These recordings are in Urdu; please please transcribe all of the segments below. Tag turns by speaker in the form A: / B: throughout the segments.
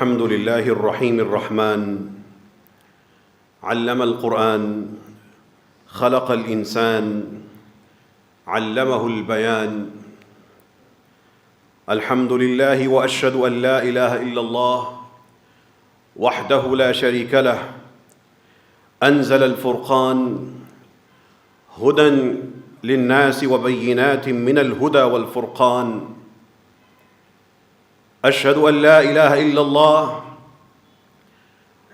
A: الحمد لله الرحيم الرحمن علم القرآن خلق الإنسان علمه البيان الحمد لله وأشهد أن لا إله إلا الله وحده لا شريك له أنزل الفرقان هدى للناس وبينات من الهدى والفرقان أشهد أن لا إله إلا الله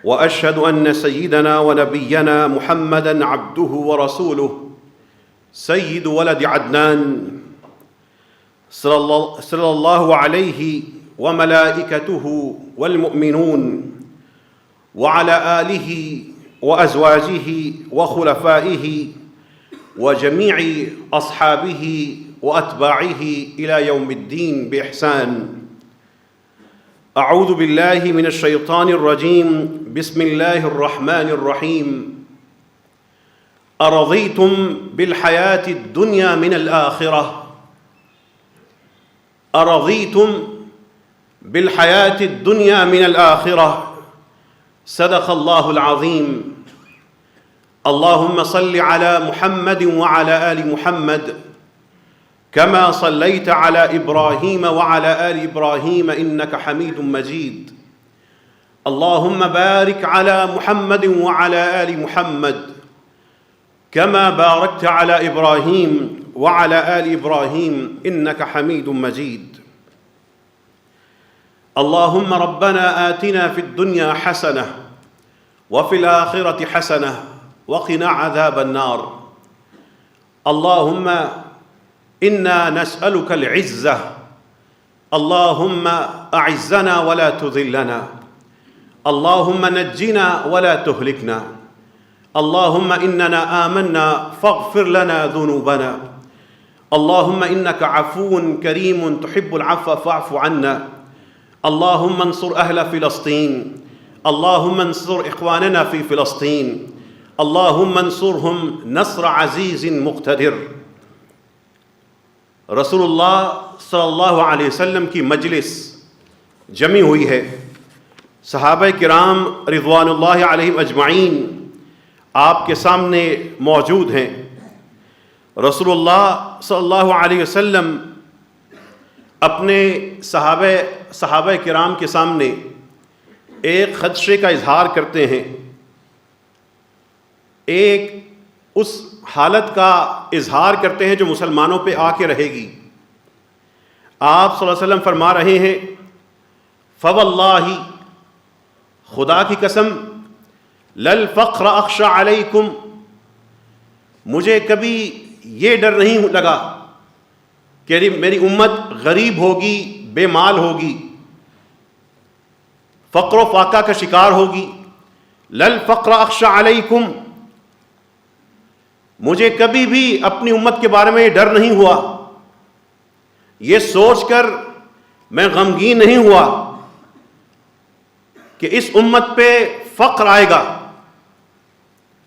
A: وأشهد أن سيدنا ونبينا محمدًا عبده ورسوله سيد ولد عدنان صلى الله عليه وملائكته والمؤمنون وعلى آله وأزواجه وخلفائه وجميع أصحابه وأتباعه إلى يوم الدين بإحسان. أعوذ بالله من الشيطان الرجيم بسم الله الرحمن الرحيم أرضيتم بالحياة الدنيا من الآخرة أرضيتم بالحياة الدنيا من الآخرة صدق الله العظيم. اللهم صل على محمد وعلى آل محمد كما صليت على إبراهيم وعلى آل إبراهيم إنك حميد مجيد. اللهم بارك على محمد وعلى آل محمد كما باركت على إبراهيم وعلى آل إبراهيم إنك حميد مجيد. اللهم ربنا آتنا في الدنيا حسنة وفي الآخرة حسنة وقنا عذاب النار. اللهم إنا نسألك العزة اللهم أعزنا ولا تذلنا اللهم نجنا ولا تهلكنا اللهم إننا آمنا فاغفر لنا ذنوبنا اللهم إنك عفو كريم تحب العفو فاعف عنا. اللهم انصر أهل فلسطين اللهم انصر إخواننا في فلسطين اللهم انصرهم نصر عزيز مقتدر. رسول اللہ صلی اللہ علیہ وسلم کی مجلس جمی ہوئی ہے. صحابہ کرام رضوان اللہ علیہم اجمعین آپ کے سامنے موجود ہیں. رسول اللہ صلی اللہ علیہ وسلم اپنے صحابہ کرام کے سامنے ایک خدشے کا اظہار کرتے ہیں, ایک اس حالت کا اظہار کرتے ہیں جو مسلمانوں پہ آ کے رہے گی. آپ صلی اللہ علیہ وسلم فرما رہے ہیں فواللہ خدا کی قسم للفقر اخشى علیکم مجھے کبھی یہ ڈر نہیں لگا کہ میری امت غریب ہوگی, بے مال ہوگی, فقر و فاقہ کا شکار ہوگی. للفقر اخشى علیکم مجھے کبھی بھی اپنی امت کے بارے میں ڈر نہیں ہوا, یہ سوچ کر میں غمگین نہیں ہوا کہ اس امت پہ فقر آئے گا,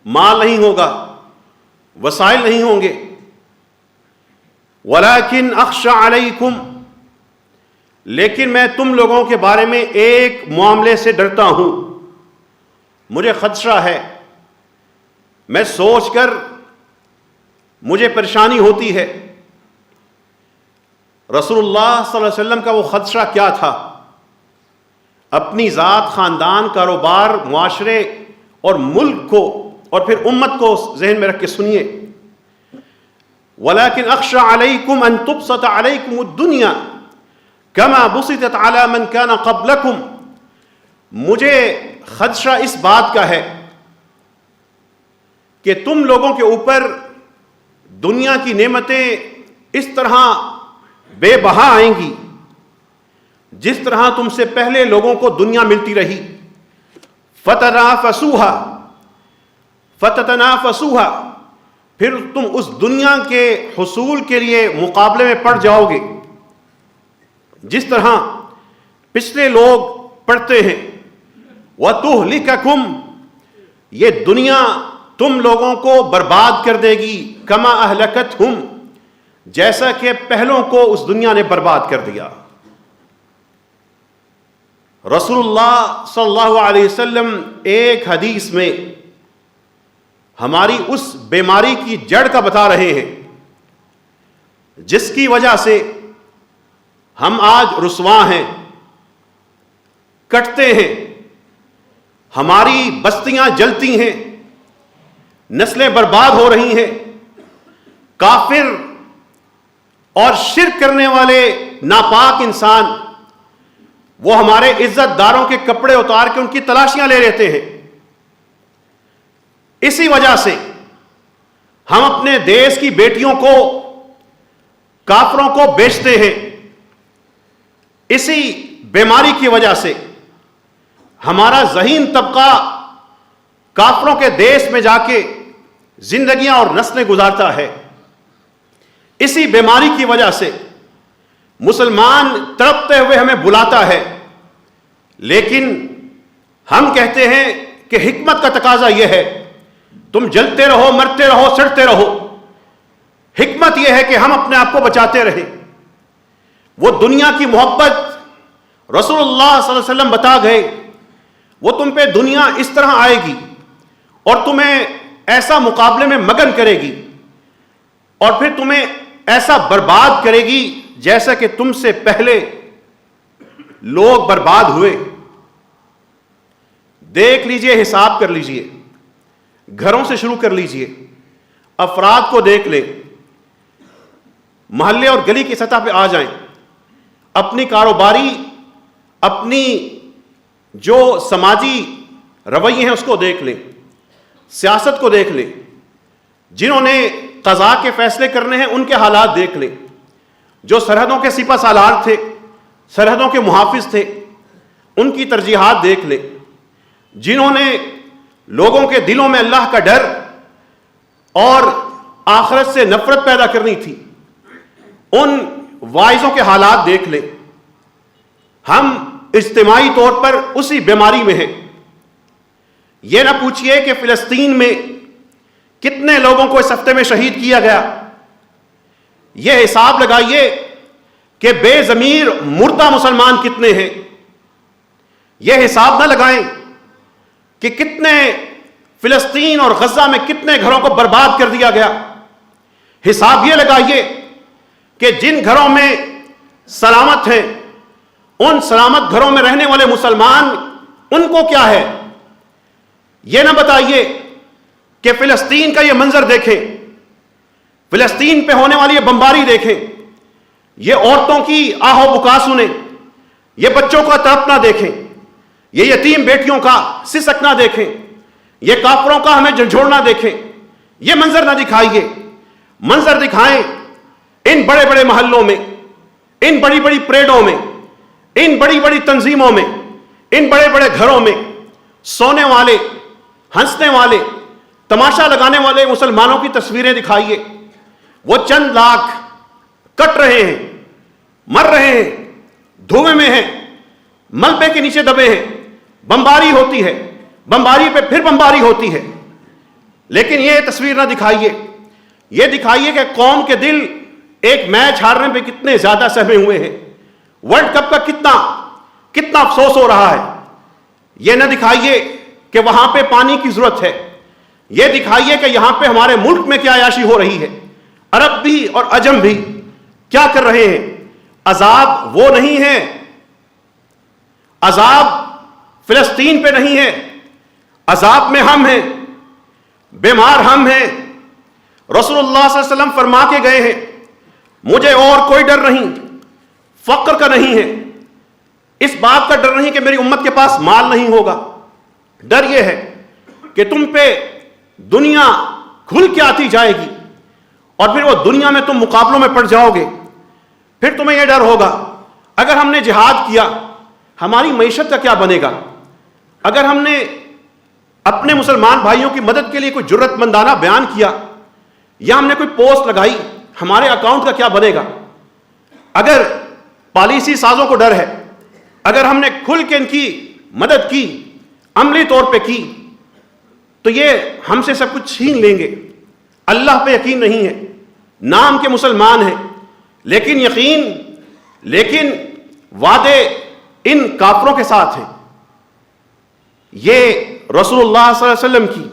A: مال نہیں ہوگا, وسائل نہیں ہوں گے. ولیکن اخشى علیکم لیکن میں تم لوگوں کے بارے میں ایک معاملے سے ڈرتا ہوں, مجھے خدشہ ہے, میں سوچ کر مجھے پریشانی ہوتی ہے. رسول اللہ صلی اللہ علیہ وسلم کا وہ خدشہ کیا تھا؟ اپنی ذات, خاندان, کاروبار, معاشرے اور ملک کو اور پھر امت کو ذہن میں رکھ کے سنیے. وَلَكِنْ أَخْشَى عَلَيْكُمْ أَن تُبْسَطَ عَلَيْكُمُ الدُّنْيَا كَمَا بُسِطَتْ عَلَى مَنْ كَانَ قَبْلَكُمْ مجھے خدشہ اس بات کا ہے کہ تم لوگوں کے اوپر دنیا کی نعمتیں اس طرح بے بہا آئیں گی جس طرح تم سے پہلے لوگوں کو دنیا ملتی رہی. فتتنافسوها پھر تم اس دنیا کے حصول کے لیے مقابلے میں پڑ جاؤ گے جس طرح پچھلے لوگ پڑھتے ہیں. وَتُهْلِكَكُمْ یہ دنیا تم لوگوں کو برباد کر دے گی. کما اہلکتہم جیسا کہ پہلوں کو اس دنیا نے برباد کر دیا. رسول اللہ صلی اللہ علیہ وسلم ایک حدیث میں ہماری اس بیماری کی جڑ کا بتا رہے ہیں جس کی وجہ سے ہم آج رسوا ہیں، کٹتے ہیں، ہماری بستیاں جلتی ہیں، نسلیں برباد ہو رہی ہیں، کافر اور شرک کرنے والے ناپاک انسان وہ ہمارے عزت داروں کے کپڑے اتار کے ان کی تلاشیاں لے لیتے ہیں۔ اسی وجہ سے ہم اپنے دیش کی بیٹیوں کو کافروں کو بیچتے ہیں۔ اسی بیماری کی وجہ سے ہمارا ذہین طبقہ کافروں کے دیش میں جا کے زندگیاں اور نسلیں گزارتا ہے۔ اسی بیماری کی وجہ سے مسلمان تڑپتے ہوئے ہمیں بلاتا ہے، لیکن ہم کہتے ہیں کہ حکمت کا تقاضا یہ ہے تم جلتے رہو، مرتے رہو، سڑتے رہو۔ حکمت یہ ہے کہ ہم اپنے آپ کو بچاتے رہیں۔ وہ دنیا کی محبت رسول اللہ صلی اللہ علیہ وسلم بتا گئے، وہ تم پہ دنیا اس طرح آئے گی اور تمہیں ایسا مقابلے میں مگن کرے گی اور پھر تمہیں ایسا برباد کرے گی جیسا کہ تم سے پہلے لوگ برباد ہوئے۔ دیکھ لیجئے، حساب کر لیجئے، گھروں سے شروع کر لیجئے، افراد کو دیکھ لیں، محلے اور گلی کی سطح پہ آ جائیں، اپنی کاروباری، اپنی جو سماجی رویے ہیں اس کو دیکھ لیں، سیاست کو دیکھ لیں، جنہوں نے قضاء کے فیصلے کرنے ہیں ان کے حالات دیکھ لیں، جو سرحدوں کے سپہ سالار تھے، سرحدوں کے محافظ تھے، ان کی ترجیحات دیکھ لیں، جنہوں نے لوگوں کے دلوں میں اللہ کا ڈر اور آخرت سے نفرت پیدا کرنی تھی، ان واعظوں کے حالات دیکھ لیں۔ ہم اجتماعی طور پر اسی بیماری میں ہیں۔ یہ نہ پوچھئے کہ فلسطین میں کتنے لوگوں کو اس ہفتے میں شہید کیا گیا، یہ حساب لگائیے کہ بے ضمیر مردہ مسلمان کتنے ہیں۔ یہ حساب نہ لگائیں کہ کتنے فلسطین اور غزہ میں کتنے گھروں کو برباد کر دیا گیا۔ حساب یہ لگائیے کہ جن گھروں میں سلامت ہیں، ان سلامت گھروں میں رہنے والے مسلمان ان کو کیا ہے۔ یہ نہ بتائیے کہ فلسطین کا یہ منظر دیکھیں، فلسطین پہ ہونے والی یہ بمباری دیکھیں، یہ عورتوں کی آہ و بکا سنیں، یہ بچوں کا تڑپنا دیکھیں، یہ یتیم بیٹیوں کا سسکنا دیکھیں، یہ کافروں کا ہمیں جھنجھوڑنا دیکھیں۔ یہ منظر نہ دکھائیے، منظر دکھائیں ان بڑے بڑے محلوں میں، ان بڑی بڑی پریڈوں میں، ان بڑی بڑی تنظیموں میں، ان بڑے بڑے گھروں میں سونے والے، ہنسنے والے، تماشا لگانے والے مسلمانوں کی تصویریں دکھائیے۔ وہ چند لاکھ کٹ رہے ہیں، مر رہے ہیں، دھوئے میں ہیں، ملبے کے نیچے دبے ہیں، بمباری ہوتی ہے، بمباری پہ پھر بمباری ہوتی ہے، لیکن یہ تصویر نہ دکھائیے۔ یہ دکھائیے کہ قوم کے دل ایک میچ ہارنے پہ کتنے زیادہ سہمے ہوئے ہیں، ورلڈ کپ کا کتنا افسوس ہو رہا ہے۔ یہ نہ دکھائیے کہ وہاں پہ پانی کی ضرورت ہے، یہ دکھائیے کہ یہاں پہ ہمارے ملک میں کیا عیاشی ہو رہی ہے، عرب بھی اور عجم بھی کیا کر رہے ہیں۔ عذاب وہ نہیں ہے، عذاب فلسطین پہ نہیں ہے، عذاب میں ہم ہیں، بیمار ہم ہیں۔ رسول اللہ صلی اللہ علیہ وسلم فرما کے گئے ہیں مجھے اور کوئی ڈر نہیں، فقر کا نہیں ہے، اس بات کا ڈر نہیں کہ میری امت کے پاس مال نہیں ہوگا، ڈر یہ ہے کہ تم پہ دنیا کھل کے آتی جائے گی اور پھر وہ دنیا میں تم مقابلوں میں پڑ جاؤ گے۔ پھر تمہیں یہ ڈر ہوگا اگر ہم نے جہاد کیا ہماری معیشت کا کیا بنے گا، اگر ہم نے اپنے مسلمان بھائیوں کی مدد کے لیے کوئی جرت مندانہ بیان کیا یا ہم نے کوئی پوسٹ لگائی ہمارے اکاؤنٹ کا کیا بنے گا۔ اگر پالیسی سازوں کو ڈر ہے، اگر ہم نے کھل کے ان کی مدد کی، عملی طور پہ کی، تو یہ ہم سے سب کچھ چھین لیں گے۔ اللہ پہ یقین نہیں ہے، نام کے مسلمان ہیں لیکن وعدے ان کافروں کے ساتھ ہیں. یہ رسول اللہ صلی اللہ علیہ وسلم کی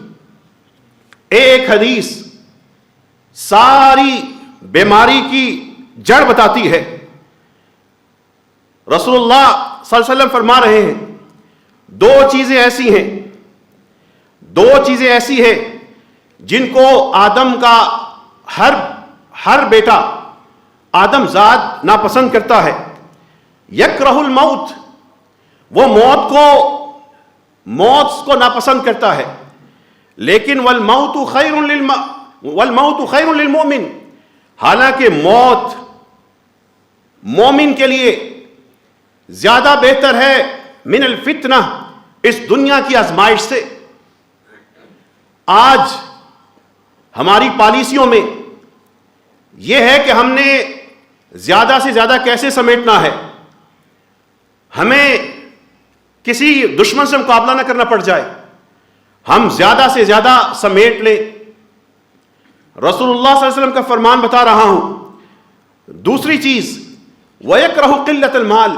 A: ایک حدیث ساری بیماری کی جڑ بتاتی ہے. رسول اللہ صلی اللہ علیہ وسلم فرما رہے ہیں دو چیزیں ایسی ہیں جن کو آدم کا ہر بیٹا آدم زاد ناپسند کرتا ہے. یکرہ الموت، وہ موت کو ناپسند کرتا ہے، لیکن والموت خیر للمؤمن، حالانکہ موت مومن کے لیے زیادہ بہتر ہے من الفتنہ، اس دنیا کی آزمائش سے. آج ہماری پالیسیوں میں یہ ہے کہ ہم نے زیادہ سے زیادہ کیسے سمیٹنا ہے، ہمیں کسی دشمن سے مقابلہ نہ کرنا پڑ جائے، ہم زیادہ سے زیادہ سمیٹ لیں. رسول اللہ صلی اللہ علیہ وسلم کا فرمان بتا رہا ہوں. دوسری چیز وَيَكْرَهُ قِلَّةَ الْمَالِ،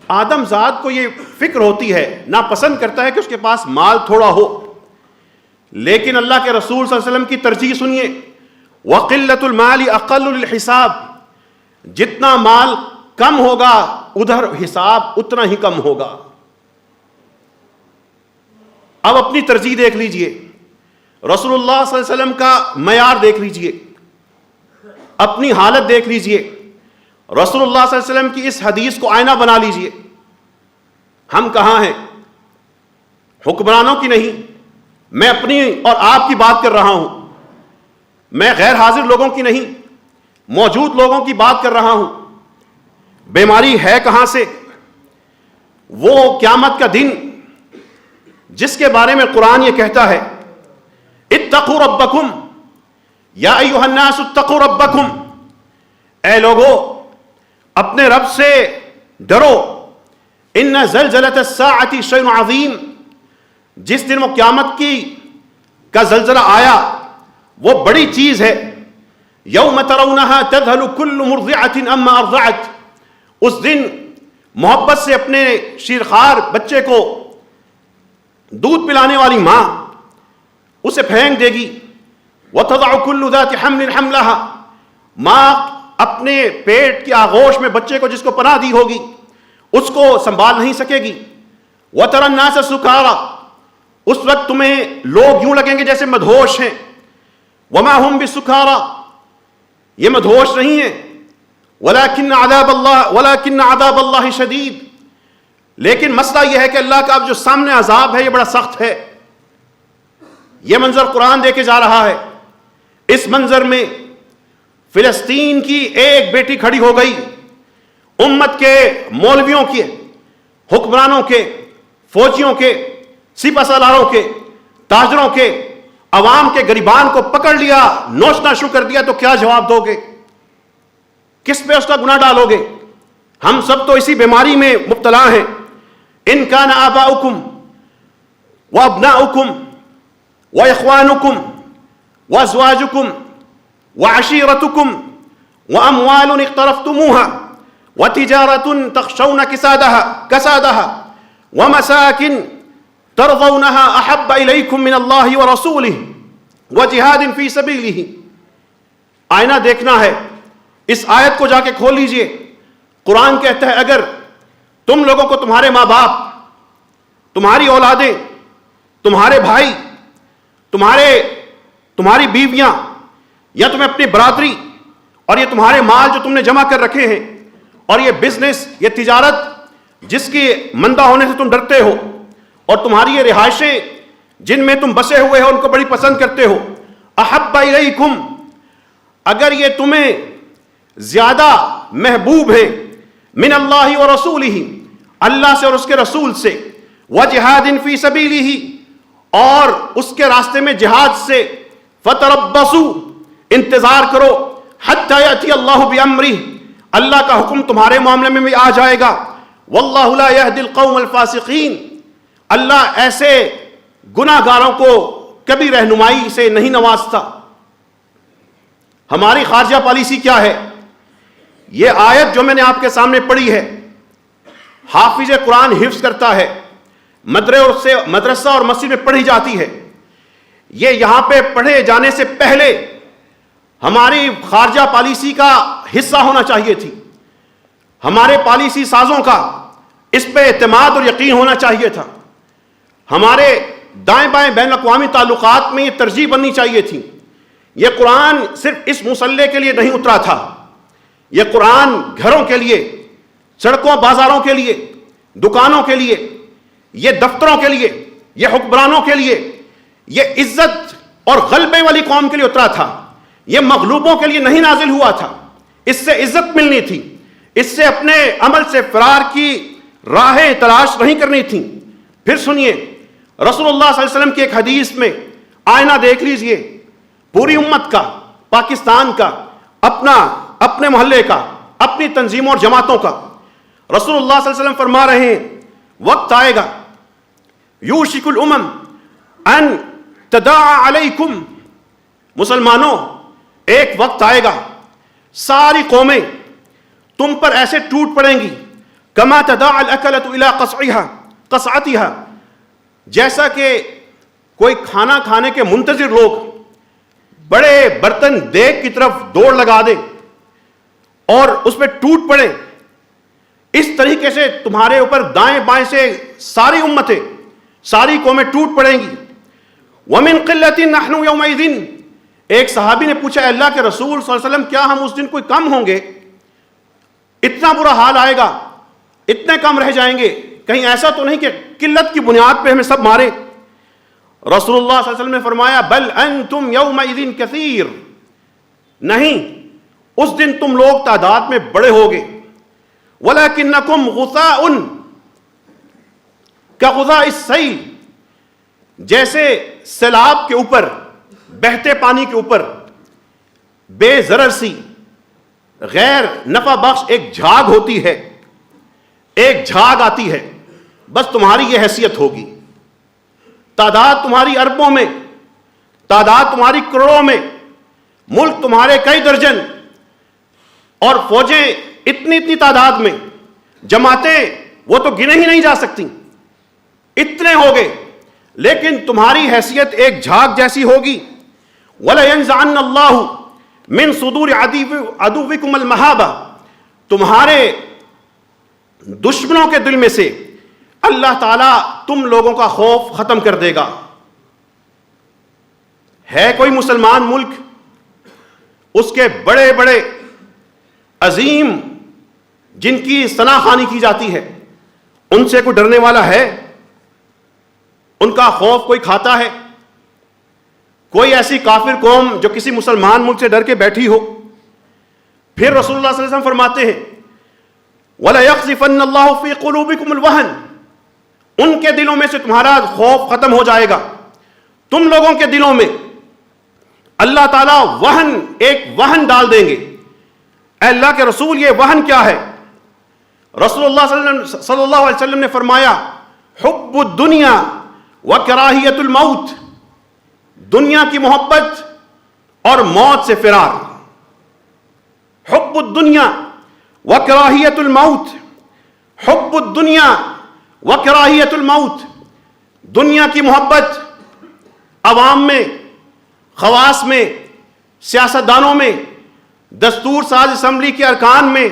A: آدم ذات کو یہ فکر ہوتی ہے، ناپسند کرتا ہے کہ اس کے پاس مال تھوڑا ہو، لیکن اللہ کے رسول صلی اللہ علیہ وسلم کی ترجیح سنیے، وَقِلَّةُ الْمَالِ أَقَلُّ لِلْحِسَابِ، جتنا مال کم ہوگا ادھر حساب اتنا ہی کم ہوگا. اب اپنی ترجیح دیکھ لیجئے، رسول اللہ صلی اللہ علیہ وسلم کا معیار دیکھ لیجئے، اپنی حالت دیکھ لیجئے، رسول اللہ صلی اللہ علیہ وسلم کی اس حدیث کو آئینہ بنا لیجئے. ہم کہاں ہیں؟ حکمرانوں کی نہیں، میں اپنی اور آپ کی بات کر رہا ہوں، میں غیر حاضر لوگوں کی نہیں، موجود لوگوں کی بات کر رہا ہوں. بیماری ہے کہاں سے؟ وہ قیامت کا دن جس کے بارے میں قرآن یہ کہتا ہے اتقوا ربکم یا ایھا الناس اتقوا ربکم، اے لوگو اپنے رب سے ڈرو. ان زلزلۃ الساعۃ شیء عظیم، جس دن وہ قیامت کا زلزلہ آیا وہ بڑی چیز ہے. یوم ترونھا تذہل کل مرضعۃ عما ارضعت، اس دن محبت سے اپنے شیرخوار بچے کو دودھ پلانے والی ماں اسے پھینک دے گی. وتضع كل ذات حمل حملها، ماں اپنے پیٹ کی آغوش میں بچے کو جس کو پناہ دی ہوگی اس کو سنبھال نہیں سکے گی. وترى الناس سکارى، اس وقت تمہیں لوگ یوں لگیں گے جیسے مدہوش ہیں. وما هم بسکارى، یہ مدہوش نہیں ہیں. ولكن عذاب اللہ شدید، لیکن مسئلہ یہ ہے کہ اللہ کا اب جو سامنے عذاب ہے یہ بڑا سخت ہے. یہ منظر قرآن دے کے جا رہا ہے. اس منظر میں فلسطین کی ایک بیٹی کھڑی ہو گئی، امت کے مولویوں کے، حکمرانوں کے، فوجیوں کے، سپہ سالاروں کے، تاجروں کے، عوام کے غریبان کو پکڑ لیا، نوچنا شروع کر دیا، تو کیا جواب دو گے؟ کس پہ اس کا گناہ ڈالو گے؟ ہم سب تو اسی بیماری میں مبتلا ہیں. ان کان آباؤکم وابناؤکم واخوانکم وازواجکم وعشیرتکم واموال اقترفتموها وتجارة تخشون كسادها ومساكن ترضونها احب الیکم من اللہ ورسولہ وجہاد فی سبیلہ. آئینہ دیکھنا ہے. اس آیت کو جا کے کھول لیجئے. قرآن کہتا ہے اگر تم لوگوں کو تمہارے ماں باپ، تمہاری اولادیں، تمہارے بھائی، تمہاری بیویاں، یا تمہیں اپنی برادری اور یہ تمہارے مال جو تم نے جمع کر رکھے ہیں اور یہ بزنس، یہ تجارت جس کی مندہ ہونے سے تم ڈرتے ہو، اور تمہاری یہ رہائشیں جن میں تم بسے ہوئے ہو ان کو بڑی پسند کرتے ہو، احب الیکم، اگر یہ تمہیں زیادہ محبوب ہے من اللہ و رسولہ، اللہ سے اور اس کے رسول سے، وجہاد فی سبیلہ، اور اس کے راستے میں جہاد سے، فتربصوا، انتظار کرو، حتی یأتی اللہ بامرہ، اللہ کا حکم تمہارے معاملے میں بھی آ جائے گا. واللہ لا یہدی القوم الفاسقین، اللہ ایسے گناہ گاروں کو کبھی رہنمائی سے نہیں نوازتا. ہماری خارجہ پالیسی کیا ہے؟ یہ آیت جو میں نے آپ کے سامنے پڑھی ہے، حافظ قرآن حفظ کرتا ہے، مدرسہ اور مسجد میں پڑھی جاتی ہے، یہ یہاں پہ پڑھے جانے سے پہلے ہماری خارجہ پالیسی کا حصہ ہونا چاہیے تھی، ہمارے پالیسی سازوں کا اس پہ اعتماد اور یقین ہونا چاہیے تھا، ہمارے دائیں بائیں بین الاقوامی تعلقات میں یہ ترجیح بننی چاہیے تھی۔ یہ قرآن صرف اس مسئلے کے لیے نہیں اترا تھا، یہ قرآن گھروں کے لیے، سڑکوں بازاروں کے لیے، دکانوں کے لیے، یہ دفتروں کے لیے، یہ حکمرانوں کے لیے، یہ عزت اور غلبے والی قوم کے لیے اترا تھا، یہ مغلوبوں کے لیے نہیں نازل ہوا تھا۔ اس سے عزت ملنی تھی، اس سے اپنے عمل سے فرار کی راہیں تلاش نہیں کرنی تھی۔ پھر سنیے رسول اللہ صلی اللہ علیہ وسلم کی ایک حدیث میں، آئینہ دیکھ لیجئے، پوری امت کا، پاکستان کا، اپنے محلے کا، اپنی تنظیموں اور جماعتوں کا، رسول اللہ صلی اللہ علیہ وسلم فرما رہے ہیں وقت آئے گا یوشک الامم ان تداعى علیکم، مسلمانوں ایک وقت آئے گا ساری قومیں تم پر ایسے ٹوٹ پڑیں گی، کما تداعى الاکلۃ الی قصعتها، جیسا کہ کوئی کھانا کھانے کے منتظر لوگ بڑے برتن دیگ کی طرف دوڑ لگا دیں اور اس پہ ٹوٹ پڑے، اس طریقے سے تمہارے اوپر دائیں بائیں سے ساری امتیں، ساری قومیں ٹوٹ پڑیں گی۔ وَمِن قِلَّةٍ نَحْنُ يَوْمَئِذٍ، ایک صحابی نے پوچھا اللہ کے رسول صلی اللہ علیہ وسلم کیا ہم اس دن کوئی کم ہوں گے؟ اتنا برا حال آئے گا، اتنے کم رہ جائیں گے، کہیں ایسا تو نہیں کہ قلت کی بنیاد پہ ہمیں سب مارے؟ رسول اللہ صلی اللہ علیہ وسلم نے فرمایا بل انتم یومئذ کثیر، نہیں، اس دن تم لوگ تعداد میں بڑے ہوگے، ولیکنکم غثاء کغثاء السیل، جیسے سیلاب کے اوپر، بہتے پانی کے اوپر بے ضرر سی غیر نفع بخش ایک جھاگ ہوتی ہے، ایک جھاگ آتی ہے، بس تمہاری یہ حیثیت ہوگی، تعداد تمہاری اربوں میں، تعداد تمہاری کروڑوں میں، ملک تمہارے کئی درجن، اور فوجیں اتنی تعداد میں، جماعتیں وہ تو گنے ہی نہیں جا سکتی، اتنے ہوگے، لیکن تمہاری حیثیت ایک جھاگ جیسی ہوگی۔ وَلَيَنزَعَنَّ اللَّهُ مِن صُدُورِ عَدُوِّكُمُ الْمَهَابَةَ، تمہارے دشمنوں کے دل میں سے اللہ تعالیٰ تم لوگوں کا خوف ختم کر دے گا۔ ہے کوئی مسلمان ملک اس کے بڑے بڑے عظیم جن کی ثنا خوانی کی جاتی ہے، ان سے کوئی ڈرنے والا ہے؟ ان کا خوف کوئی کھاتا ہے؟ کوئی ایسی کافر قوم جو کسی مسلمان ملک سے ڈر کے بیٹھی ہو؟ پھر رسول اللہ صلی اللہ علیہ وسلم فرماتے ہیں وَلَيَقْذِفَنَّ اللَّهُ فِي قُلُوبِكُمُ الْوَهْنَ، ان کے دلوں میں سے تمہارا خوف ختم ہو جائے گا، تم لوگوں کے دلوں میں اللہ تعالیٰ وہن، ایک وہن ڈال دیں گے۔ اے اللہ کے رسول یہ وہن کیا ہے؟ رسول اللہ صلی اللہ علیہ وسلم نے فرمایا حب الدنیا وکراہیت الموت، دنیا کی محبت اور موت سے فرار۔ حب الدنیا وکراہیت الموت، حب الدنیا وکراہیت الموت، دنیا کی محبت عوام میں، خواص میں، سیاستدانوں میں، دستور ساز اسمبلی کے ارکان میں،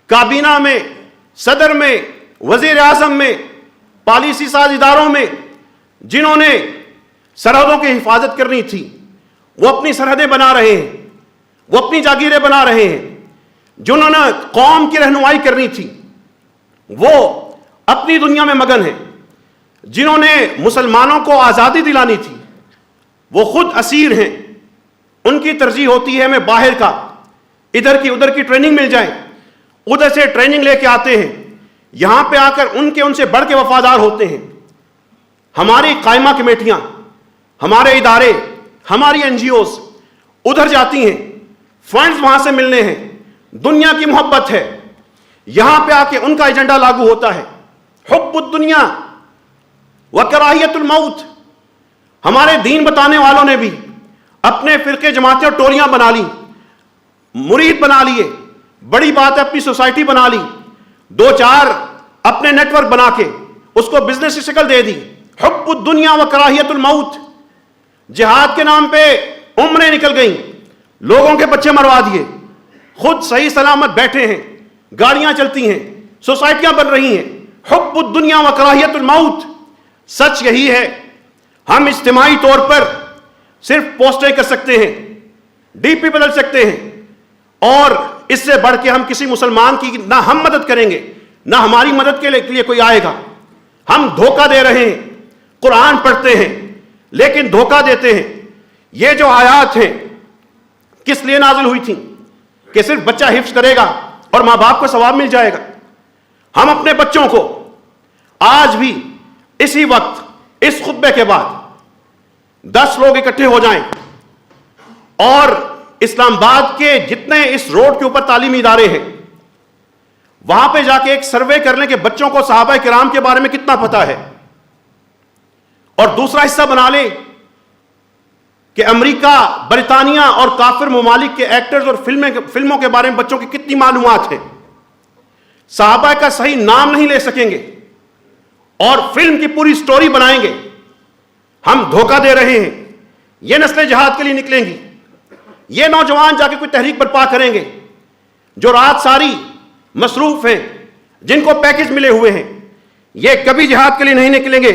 A: کابینہ میں، صدر میں، وزیر اعظم میں، پالیسی ساز اداروں میں، جنہوں نے سرحدوں کی حفاظت کرنی تھی وہ اپنی سرحدیں بنا رہے ہیں، وہ اپنی جاگیریں بنا رہے ہیں، جنہوں نے قوم کی رہنمائی کرنی تھی وہ اپنی دنیا میں مگن ہیں، جنہوں نے مسلمانوں کو آزادی دلانی تھی وہ خود اسیر ہیں، ان کی ترجیح ہوتی ہے ہمیں باہر کا، ادھر کی ادھر کی ٹریننگ مل جائے، ادھر سے ٹریننگ لے کے آتے ہیں، یہاں پہ آ کر ان سے بڑھ کے وفادار ہوتے ہیں۔ ہماری قائمہ کمیٹیاں، ہمارے ادارے، ہماری این جی اوز ادھر جاتی ہیں، فنڈز وہاں سے ملنے ہیں، دنیا کی محبت ہے، یہاں پہ آ کے ان کا ایجنڈا لاگو ہوتا ہے، حب الدنیا وکراہیت الموت۔ ہمارے دین بتانے والوں نے بھی اپنے فرقے، جماعتیں اور ٹولیاں بنا لی، مرید بنا لیے، بڑی بات ہے اپنی سوسائٹی بنا لی، دو چار اپنے نیٹ ورک بنا کے اس کو بزنس کی شکل دے دی. حب الدنیا و کراہیت الموت. جہاد کے نام پہ عمریں نکل گئیں, لوگوں کے بچے مروا دیے, خود صحیح سلامت بیٹھے ہیں, گاڑیاں چلتی ہیں, سوسائٹیاں بن رہی ہیں. حب الدنیا و کراہیت الموت. سچ یہی ہے, ہم اجتماعی طور پر صرف پوسٹیں کر سکتے ہیں, ڈی پی بدل سکتے ہیں, اور اس سے بڑھ کے ہم کسی مسلمان کی نہ ہم مدد کریں گے نہ ہماری مدد کے لیے کوئی آئے گا. ہم دھوکہ دے رہے ہیں, قرآن پڑھتے ہیں لیکن دھوکہ دیتے ہیں. یہ جو آیات ہیں کس لیے نازل ہوئی تھیں؟ کہ صرف بچہ حفظ کرے گا اور ماں باپ کو ثواب مل جائے گا. ہم اپنے بچوں کو آج بھی اسی وقت اس خطبے کے بعد 10 لوگ اکٹھے ہو جائیں اور اسلام آباد کے جتنے اس روڈ کے اوپر تعلیمی ادارے ہیں وہاں پہ جا کے ایک سروے کر لیں کہ بچوں کو صحابہ کرام کے بارے میں کتنا پتہ ہے, اور دوسرا حصہ بنا لیں کہ امریکہ, برطانیہ اور کافر ممالک کے ایکٹرز اور فلموں کے بارے میں بچوں کی کتنی معلومات ہیں. صحابہ کا صحیح نام نہیں لے سکیں گے اور فلم کی پوری سٹوری بنائیں گے. ہم دھوکہ دے رہے ہیں. یہ نسلیں جہاد کے لیے نکلیں گی, یہ نوجوان جا کے کوئی تحریک برپا کریں گے جو رات ساری مصروف ہیں, جن کو پیکج ملے ہوئے ہیں, یہ کبھی جہاد کے لیے نہیں نکلیں گے.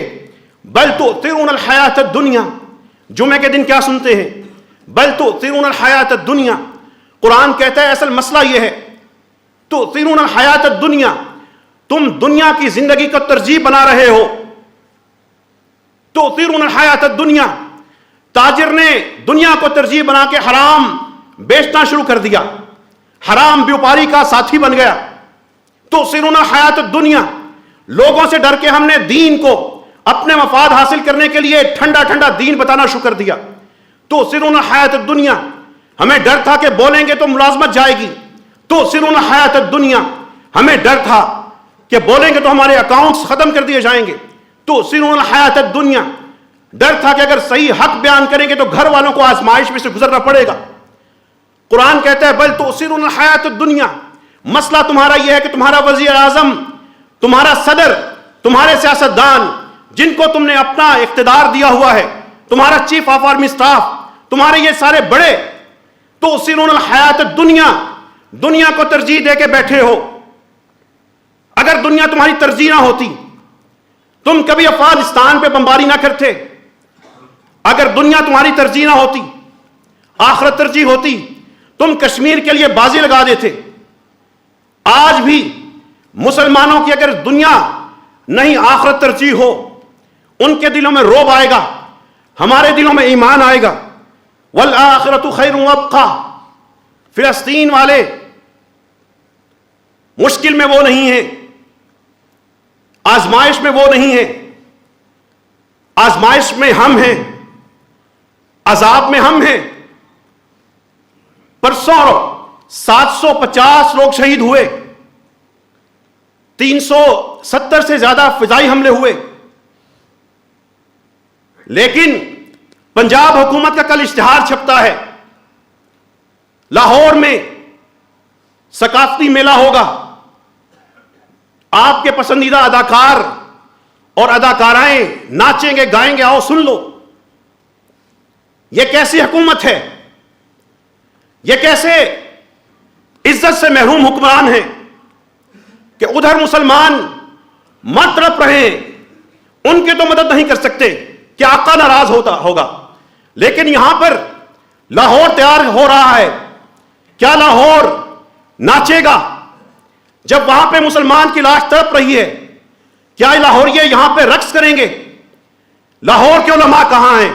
A: بل تؤثرون الحیات الدنیا. جمعے کے دن کیا سنتے ہیں؟ بل تؤثرون الحیات الدنیا. قرآن کہتا ہے اصل مسئلہ یہ ہے, تؤثرون الحیات الدنیا, تم دنیا کی زندگی کو ترجیح بنا رہے ہو. تؤثرون الحیات الدنیا. تاجر نے دنیا کو ترجیح بنا کے حرام بیچنا شروع کر دیا, حرام بیوپاری کا ساتھی بن گیا. تؤثرون الحیات الدنیا. لوگوں سے ڈر کے ہم نے دین کو اپنے مفاد حاصل کرنے کے لیے ٹھنڈا ٹھنڈا دین بتانا شروع کر دیا. تؤثرون الحیات الدنیا. ہمیں ڈر تھا کہ بولیں گے تو ملازمت جائے گی. تؤثرون الحیات الدنیا. ہمیں ڈر تھا کہ بولیں گے تو ہمارے اکاؤنٹس ختم کر دیے جائیں گے. تؤثرون الحیات الدنیا. ڈر تھا کہ اگر صحیح حق بیان کریں گے تو گھر والوں کو آزمائش میں سے گزرنا پڑے گا. قرآن کہتا ہے بل تؤثرون الحیات الدنیا. مسئلہ تمہارا یہ ہے کہ تمہارا وزیر اعظم, تمہارا صدر, تمہارے سیاستدان جن کو تم نے اپنا اقتدار دیا ہوا ہے, تمہارا چیف آف آرمی سٹاف, تمہارے یہ سارے بڑے تؤثرون الحیات الدنیا, دنیا کو ترجیح دے کے بیٹھے ہو. اگر دنیا تمہاری ترجیح نہ ہوتی تم کبھی افغانستان پہ بمباری نہ کرتے. اگر دنیا تمہاری ترجیح نہ ہوتی, آخرت ترجیح ہوتی, تم کشمیر کے لیے بازی لگا دیتے. آج بھی مسلمانوں کی اگر دنیا نہیں آخرت ترجیح ہو, ان کے دلوں میں رعب آئے گا, ہمارے دلوں میں ایمان آئے گا. والآخرۃ خیر وابقیٰ. فلسطین والے مشکل میں وہ نہیں ہیں, آزمائش میں وہ نہیں ہیں, آزمائش میں ہم ہیں, عذاب میں ہم ہیں. پرسوں 750 لوگ شہید ہوئے, 370 سے زیادہ فضائی حملے ہوئے. لیکن پنجاب حکومت کا کل اشتہار چھپتا ہے, لاہور میں ثقافتی میلہ ہوگا, آپ کے پسندیدہ اداکار اور اداکارائیں ناچیں گے گائیں گے, آؤ سن لو. یہ کیسی حکومت ہے؟ یہ کیسے عزت سے محروم حکمران ہیں کہ ادھر مسلمان مر تڑپ رہے ہیں, ان کی تو مدد نہیں کر سکتے کہ آقا ناراض ہوگا, لیکن یہاں پر لاہور تیار ہو رہا ہے. کیا لاہور ناچے گا جب وہاں پہ مسلمان کی لاش تڑپ رہی ہے؟ کیا لاہوریے یہاں پہ رقص کریں گے؟ لاہور کے علماء کہاں ہیں؟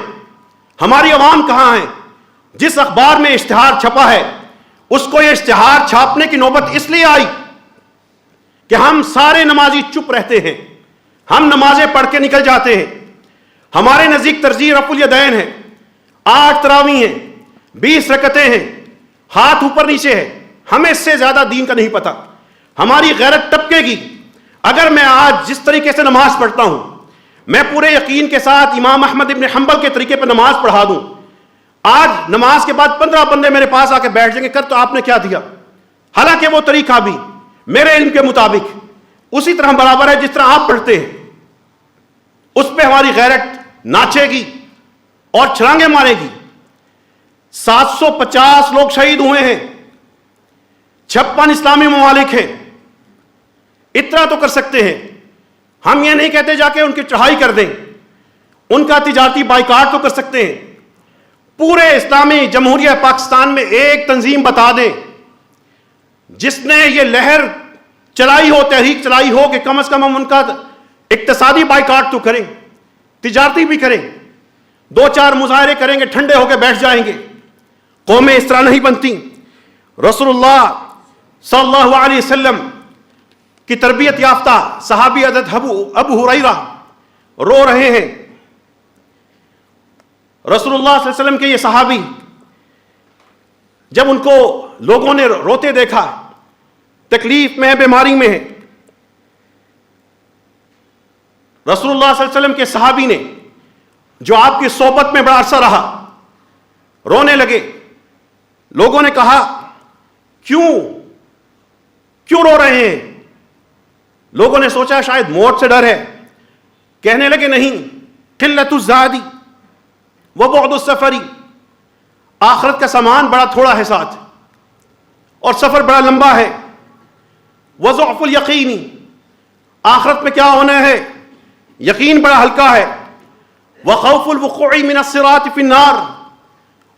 A: ہماری عوام کہاں ہیں؟ جس اخبار میں اشتہار چھپا ہے اس کو یہ اشتہار چھاپنے کی نوبت اس لیے آئی کہ ہم سارے نمازی چپ رہتے ہیں, ہم نمازیں پڑھ کے نکل جاتے ہیں. ہمارے نزدیک ترجیح رفع الیدین ہے, 8 تراویح ہیں, 20 رکعتیں ہیں, ہاتھ اوپر نیچے ہے. ہمیں اس سے زیادہ دین کا نہیں پتا. ہماری غیرت ٹپکے گی اگر میں آج جس طریقے سے نماز پڑھتا ہوں, میں پورے یقین کے ساتھ امام احمد ابن حنبل کے طریقے پہ نماز پڑھا دوں. آج نماز کے بعد 15 بندے میرے پاس آ کے بیٹھ جائیں گے, کر تو آپ نے کیا دیا, حالانکہ وہ طریقہ بھی میرے علم کے مطابق اسی طرح برابر ہے جس طرح آپ پڑھتے ہیں، اس پہ ہماری غیرت ناچے گی اور چھلانگیں مارے گی۔ 750 لوگ شہید ہوئے ہیں، 56 اسلامی ممالک ہیں، اتنا تو کر سکتے ہیں۔ ہم یہ نہیں کہتے جا کے ان کی چڑھائی کر دیں، ان کا تجارتی بائیکاٹ تو کر سکتے ہیں۔ پورے اسلامی جمہوریہ پاکستان میں ایک تنظیم بتا دیں جس نے یہ لہر چلائی ہو، تحریک چلائی ہو کہ کم از کم ہم ان کا اقتصادی بائیکاٹ تو کریں، تجارتی بھی کریں۔ 2-4 مظاہرے کریں گے، ٹھنڈے ہو کے بیٹھ جائیں گے۔ قومیں اس طرح نہیں بنتی۔ رسول اللہ صلی اللہ علیہ وسلم کی تربیت یافتہ صحابی حضرت ابو ہریرہ رو رہے ہیں۔ رسول اللہ صلی اللہ علیہ وسلم کے یہ صحابی جب ان کو لوگوں نے روتے دیکھا، تکلیف میں ہے، بیماری میں ہے، رسول اللہ صلی اللہ علیہ وسلم کے صحابی نے جو آپ کی صحبت میں بڑا عرصہ رہا، رونے لگے۔ لوگوں نے کہا کیوں رو رہے ہیں؟ لوگوں نے سوچا شاید موت سے ڈر ہے، کہنے لگے نہیں، قلت الزادی وبعد السفری، آخرت کا سامان بڑا تھوڑا ہے ساتھ اور سفر بڑا لمبا ہے۔ وضعف الیقینی، آخرت میں کیا ہونا ہے، یقین بڑا ہلکا ہے۔ وخوف الوقوع من الصراط فی النار،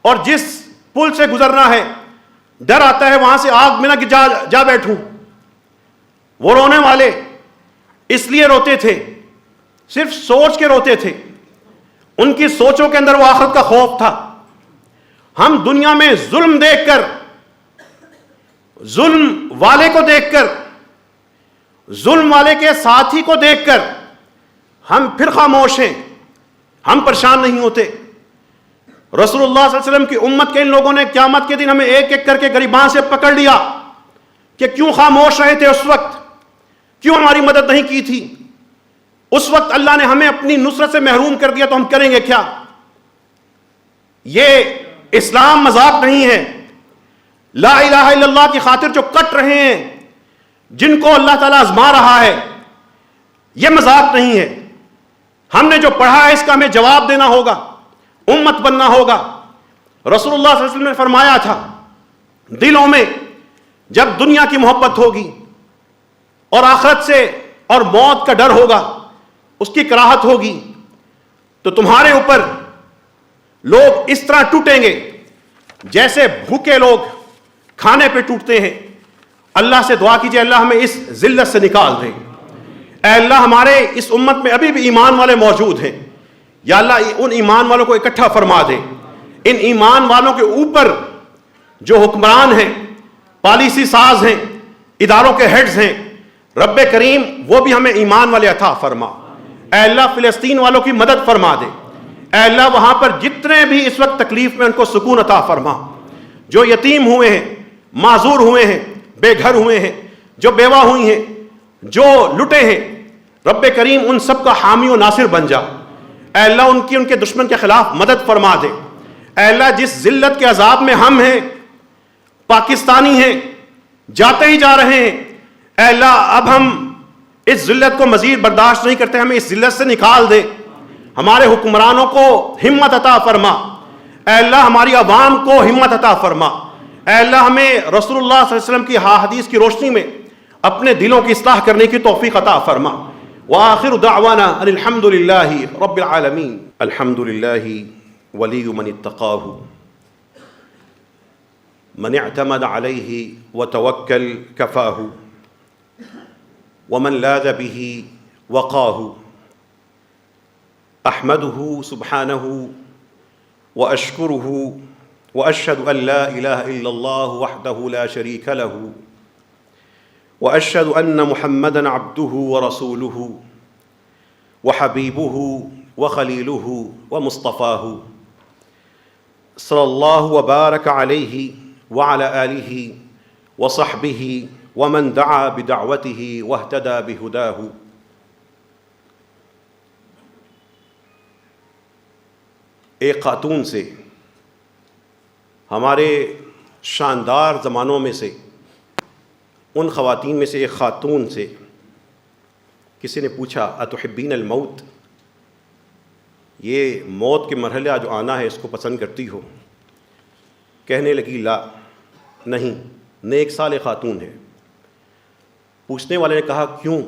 A: اور جس پل سے گزرنا ہے ڈر آتا ہے وہاں سے آگ میں نہ جا بیٹھوں۔ وہ رونے والے اس لیے روتے تھے، صرف سوچ کے روتے تھے، ان کی سوچوں کے اندر وہ آخرت کا خوف تھا۔ ہم دنیا میں ظلم دیکھ کر، ظلم والے کو دیکھ کر، ظلم والے کے ساتھی کو دیکھ کر ہم پھر خاموش ہیں، ہم پریشان نہیں ہوتے۔ رسول اللہ صلی اللہ علیہ وسلم کی امت کے ان لوگوں نے قیامت کے دن ہمیں ایک ایک کر کے گریباں سے پکڑ لیا کہ کیوں خاموش رہے تھے اس وقت، کیوں ہماری مدد نہیں کی تھی اس وقت، اللہ نے ہمیں اپنی نصرت سے محروم کر دیا تو ہم کریں گے کیا؟ یہ اسلام مذاق نہیں ہے۔ لا الہ الا اللہ کی خاطر جو کٹ رہے ہیں، جن کو اللہ تعالیٰ آزما رہا ہے، یہ مذاق نہیں ہے۔ ہم نے جو پڑھا ہے اس کا ہمیں جواب دینا ہوگا، امت بننا ہوگا۔ رسول اللہ صلی اللہ علیہ وسلم نے فرمایا تھا، دلوں میں جب دنیا کی محبت ہوگی اور آخرت سے اور موت کا ڈر ہوگا، اس کی کراہت ہوگی، تو تمہارے اوپر لوگ اس طرح ٹوٹیں گے جیسے بھوکے لوگ کھانے پہ ٹوٹتے ہیں۔ اللہ سے دعا کیجئے اللہ ہمیں اس ذلت سے نکال دے۔ اے اللہ ہمارے اس امت میں ابھی بھی ایمان والے موجود ہیں، یا اللہ ان ایمان والوں کو اکٹھا فرما دے۔ ان ایمان والوں کے اوپر جو حکمران ہیں، پالیسی ساز ہیں، اداروں کے ہیڈز ہیں، رب کریم وہ بھی ہمیں ایمان والے عطا فرما۔ اے اللہ فلسطین والوں کی مدد فرما دے۔ اے اللہ وہاں پر جتنے بھی اس وقت تکلیف میں ان کو سکون عطا فرما۔ جو یتیم ہوئے ہیں، معذور ہوئے ہیں، بے گھر ہوئے ہیں، جو بیوہ ہوئی ہیں، جو لٹے ہیں، رب کریم ان سب کا حامی و ناصر بن جا۔ اے اللہ ان کے دشمن کے خلاف مدد فرما دے۔ اے اللہ جس ذلت کے عذاب میں ہم ہیں، پاکستانی ہیں، جاتے ہی جا رہے ہیں، اے اللہ اب ہم اس ذلت کو مزید برداشت نہیں کرتے، ہمیں اس ذلت سے نکال دے۔ ہمارے حکمرانوں کو ہمت عطا فرما۔ اے اللہ ہماری عوام کو ہمت عطا فرما۔ اے اللہ ہمیں رسول اللہ صلی اللہ علیہ وسلم کی حدیث کی روشنی میں اپنے دلوں کی اصلاح کرنے کی توفیق عطا فرما۔ وآخر دعوانا ان الحمد للہ رب العالمین۔ الحمد للہ ولی من اتقاہ من اعتمد علیہ وتوکل کفاہ ومن لاذ به وقاہ۔ احمدہ سبحانہ واشکرہ واشہد ان لا الہ الا اللہ وحدہ لا شریک لہ واشہد ان محمدا عبدہ ورسولہ وحبیبہ وخلیلہ ومصطفاہ صلی اللہ وبارک علیہ وعلی آلہ وصحبہ ومن دعا بدعوتہ واہتدى بہداہ۔ ایک خاتون سے، ہمارے شاندار زمانوں میں سے ان خواتین میں سے ایک خاتون سے کسی نے پوچھا اتحبین الموت، یہ موت کے مرحلہ جو آنا ہے اس کو پسند کرتی ہو؟ کہنے لگی لا، نہیں، نیک صالح خاتون ہے۔ پوچھنے والے نے کہا کیوں؟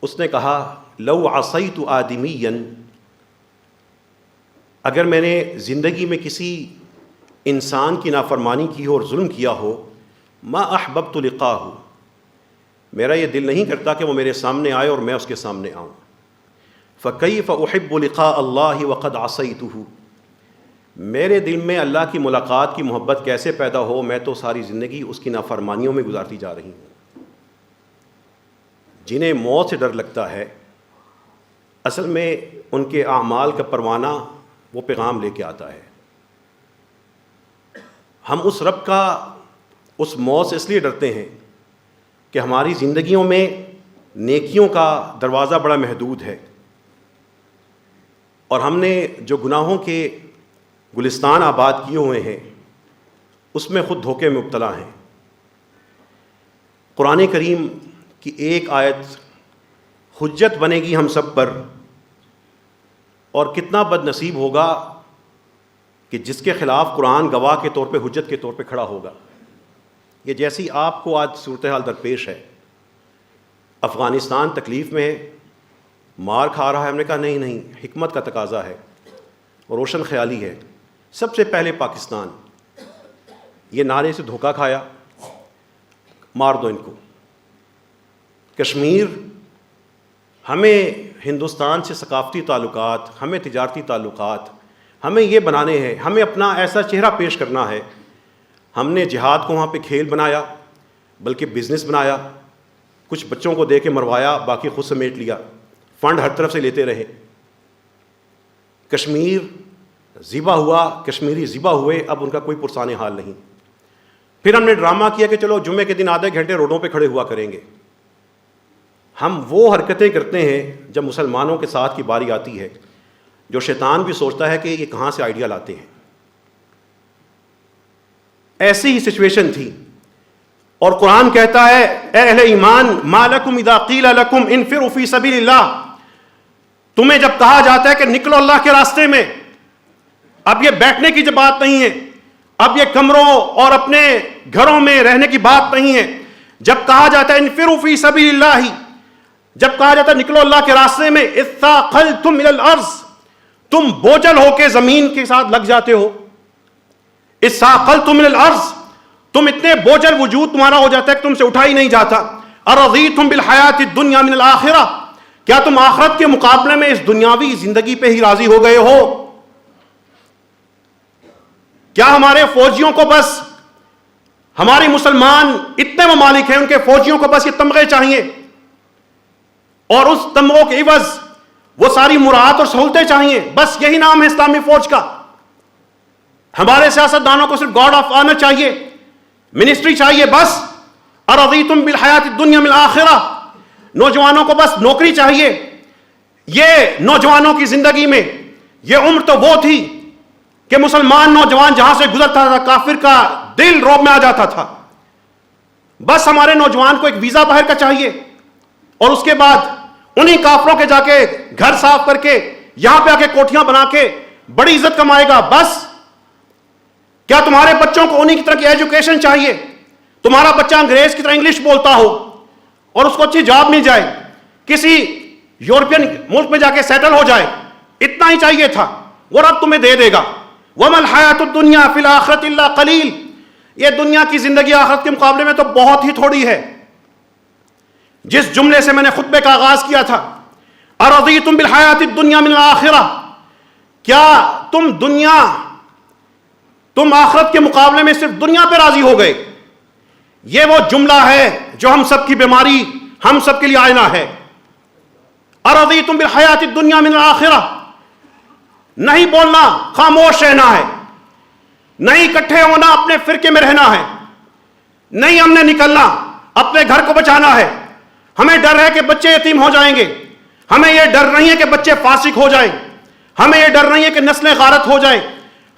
A: اس نے کہا لو عصیت آدمیا، اگر میں نے زندگی میں کسی انسان کی نافرمانی کی ہو اور ظلم کیا ہو، ما احببت لقاہ، میرا یہ دل نہیں کرتا کہ وہ میرے سامنے آئے اور میں اس کے سامنے آؤں۔ فکیف احب لقاء اللہ وقد عصیتہ، میرے دل میں اللہ کی ملاقات کی محبت کیسے پیدا ہو، میں تو ساری زندگی اس کی نافرمانیوں میں گزارتی جا رہی ہوں۔ جنہیں موت سے ڈر لگتا ہے اصل میں ان کے اعمال کا پروانہ وہ پیغام لے کے آتا ہے۔ ہم اس رب کا اس موت سے اس لیے ڈرتے ہیں کہ ہماری زندگیوں میں نیکیوں کا دروازہ بڑا محدود ہے، اور ہم نے جو گناہوں کے گلستان آباد کیے ہوئے ہیں اس میں خود دھوکے میں مبتلا ہیں۔ قرآن کریم کی ایک آیت حجت بنے گی ہم سب پر، اور کتنا بد نصیب ہوگا کہ جس کے خلاف قرآن گواہ کے طور پہ، حجت کے طور پہ کھڑا ہوگا۔ یہ جیسی آپ کو آج صورتحال درپیش ہے، افغانستان تکلیف میں ہے، مار کھا رہا ہے، ہم نے کہا نہیں نہیں، حکمت کا تقاضا ہے اور روشن خیالی ہے۔ سب سے پہلے پاکستان یہ نعرے سے دھوکہ کھایا، مار دو ان کو۔ کشمیر، ہمیں ہندوستان سے ثقافتی تعلقات، ہمیں تجارتی تعلقات ہمیں یہ بنانے ہیں، ہمیں اپنا ایسا چہرہ پیش کرنا ہے۔ ہم نے جہاد کو وہاں پہ کھیل بنایا، بلکہ بزنس بنایا، کچھ بچوں کو دے کے مروایا، باقی خود سمیٹ لیا، فنڈ ہر طرف سے لیتے رہے۔ کشمیر ذبح ہوا، کشمیری ذبح ہوئے، اب ان کا کوئی پرسان حال نہیں۔ پھر ہم نے ڈرامہ کیا کہ چلو جمعے کے دن آدھے گھنٹے روڈوں پہ کھڑے ہوا کریں گے۔ ہم وہ حرکتیں کرتے ہیں جب مسلمانوں کے ساتھ کی باری آتی ہے جو شیطان بھی سوچتا ہے کہ یہ کہاں سے آئیڈیا لاتے ہیں۔ ایسی ہی سچویشن تھی، اور قرآن کہتا ہے اے اہل ایمان ما لکم اذا قیل لکم انفروا فی سبیل اللہ، تمہیں جب کہا جاتا ہے کہ نکلو اللہ کے راستے میں، اب یہ بیٹھنے کی بات نہیں ہے، اب یہ کمروں اور اپنے گھروں میں رہنے کی بات نہیں ہے۔ جب کہا جاتا ہے انفروا فی سبیل اللہ، جب کہا جاتا ہے نکلو اللہ کے راستے میں، اثاقلتم الی الارض، تم بوجھل ہو کے زمین کے ساتھ لگ جاتے ہو۔ اثاقلتم الی الارض، تم اتنے بوجھل وجود تمہارا ہو جاتا ہے کہ تم سے اٹھا ہی نہیں جاتا۔ ارضیتم بالحیات الدنیا من الآخرہ، کیا تم آخرت کے مقابلے میں اس دنیاوی زندگی پہ ہی راضی ہو گئے ہو؟ کیا ہمارے فوجیوں کو بس، ہمارے مسلمان اتنے ممالک ہیں ان کے فوجیوں کو بس یہ تمغے چاہیے، اور اس تمغوں کے عوض وہ ساری مراعات اور سہولتیں چاہیے؟ بس یہی نام ہے اسلامی فوج کا؟ ہمارے سیاستدانوں کو صرف گارڈ آف آنر چاہیے، منسٹری چاہیے بس؟ ارضیتم بالحیات الدنیا من الآخرہ، نوجوانوں کو بس نوکری چاہیے؟ یہ نوجوانوں کی زندگی میں یہ عمر تو وہ تھی کہ مسلمان نوجوان جہاں سے گزرتا تھا کافر کا دل روب میں آ جاتا تھا۔ بس ہمارے نوجوان کو ایک ویزا باہر کا چاہیے، اور اس کے بعد انہی کافروں کے جا کے گھر صاف کر کے یہاں پہ آ کے کوٹھیاں بنا کے بڑی عزت کمائے گا بس؟ کیا تمہارے بچوں کو انہی کی طرح کی ایجوکیشن چاہیے؟ تمہارا بچہ انگریز کی طرح انگلش بولتا ہو اور اس کو اچھی جاب مل جائے، کسی یورپین ملک میں جا کے سیٹل ہو جائے، اتنا ہی چاہیے تھا، وہ رب تمہیں دے دے گا۔ وَمَا الْحَيَاةُ الدُّنْيَا فِي الْآخِرَةِ إِلَّا قَلِيلٌ، یہ دنیا کی زندگی آخرت کے مقابلے میں تو بہت ہی تھوڑی ہے۔ جس جملے سے میں نے خطبے کا آغاز کیا تھا، ارضیتم بالحیات الدنیا من الآخرہ، کیا تم آخرت کے مقابلے میں صرف دنیا پہ راضی ہو گئے؟ یہ وہ جملہ ہے جو ہم سب کی بیماری، ہم سب کے لیے آئینہ ہے۔ ارضیتم بالحیات الدنیا من الآخرہ، نہیں بولنا، خاموش رہنا ہے، نہیں اکٹھے ہونا، اپنے فرقے میں رہنا ہے، نہیں ہم نے نکلنا، اپنے گھر کو بچانا ہے۔ ہمیں ڈر ہے کہ بچے یتیم ہو جائیں گے، ہمیں یہ ڈر نہیں ہے کہ بچے فاسق ہو جائیں، ہمیں یہ ڈر نہیں ہے کہ نسلیں غارت ہو جائیں،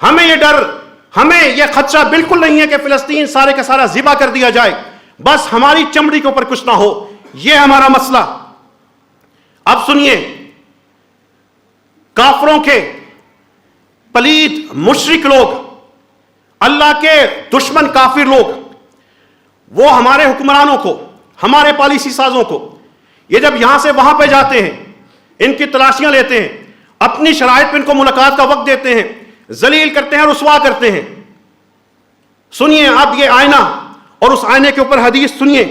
A: ہمیں یہ خدشہ بالکل نہیں ہے کہ فلسطین سارے کا سارا ذبح کر دیا جائے۔ بس ہماری چمڑی کے اوپر کچھ نہ ہو، یہ ہمارا مسئلہ. اب سنیے, کافروں کے پلید مشرک لوگ, اللہ کے دشمن کافر لوگ, وہ ہمارے حکمرانوں کو, ہمارے پالیسی سازوں کو, یہ جب یہاں سے وہاں پہ جاتے ہیں, ان کی تلاشیاں لیتے ہیں, اپنی شرائط پہ ان کو ملاقات کا وقت دیتے ہیں, ذلیل کرتے ہیں, رسوا کرتے ہیں. سنیے اب یہ آئینہ اور اس آئینے کے اوپر حدیث سنیے.